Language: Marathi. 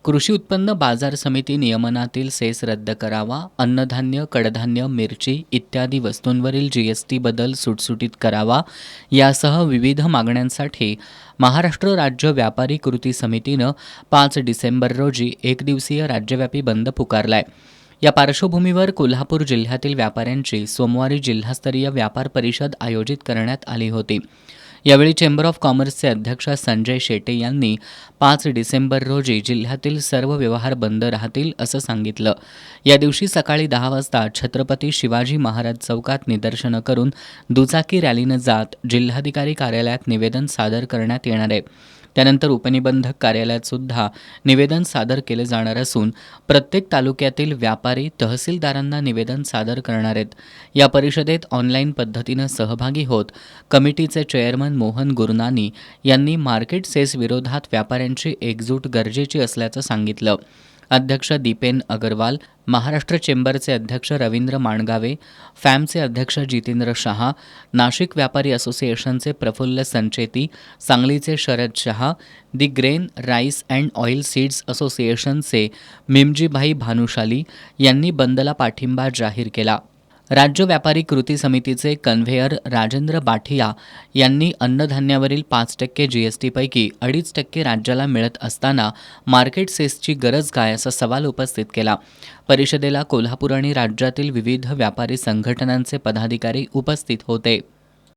कृषी उत्पन्न बाजार समिती नियमनातील सेस रद्द करावा, अन्नधान्य, कडधान्य, मिरची इत्यादी वस्तूंवरील जीएसटी बदल सुटसुटीत करावा यासह विविध मागण्यांसाठी महाराष्ट्र राज्य व्यापारी कृती समितीनं 5 डिसेंबर रोजी एकदिवसीय राज्यव्यापी बंद पुकारलाय. या पार्श्वभूमीवर कोल्हापूर जिल्ह्यातील व्यापाऱ्यांची सोमवारी जिल्हास्तरीय व्यापार परिषद आयोजित करण्यात आली होती. यावेळी चेंबर ऑफ कॉमर्सचे अध्यक्ष संजय शेटे यांनी 5 डिसेंबर रोजी जिल्ह्यातील सर्व व्यवहार बंद राहतील असं सांगितलं. या दिवशी सकाळी 10 वाजता छत्रपती शिवाजी महाराज चौकात निदर्शनं करून दुचाकी रॅलीनं जात जिल्हाधिकारी कार्यालयात निवेदन सादर करण्यात येणार आहे. त्यानंतर उपनिबंधक कार्यालयात सुद्धा निवेदन सादर केले जाणार असून प्रत्येक तालुक्यातील व्यापारी तहसीलदारांना निवेदन सादर करणार आहेत. या परिषदेत ऑनलाईन पद्धतीनं सहभागी होत कमिटीचे चेअरमन मोहन गुरनानी यांनी मार्केट सेस विरोधात व्यापाऱ्यांची एकजूट गरजेची असल्याचं सांगितलं. अध्यक्ष दीपेन अगरवाल, महाराष्ट्र चेंबरचे अध्यक्ष रवींद्र माणगावे, फॅमचे अध्यक्ष जितेंद्र शहा, नाशिक व्यापारी असोसिएशनचे प्रफुल्ल संचेती, सांगलीचे Sharad Shah, the grain rice and oil seeds असोसिएशनचे मिमजीभाई भानुशाली यांनी बंदला पाठिंबा जाहीर केला. राज्य व्यापारी कृती समितीचे कन्व्हेयर राजेंद्र बाठिया यांनी अन्नधान्यावरील 5% जीएसटीपैकी 2.5% राज्याला मिळत असताना मार्केट सेसची गरज काय असा सवाल उपस्थित केला. परिषदेला कोल्हापूर आणि राज्यातील विविध व्यापारी संघटनांचे पदाधिकारी उपस्थित होते.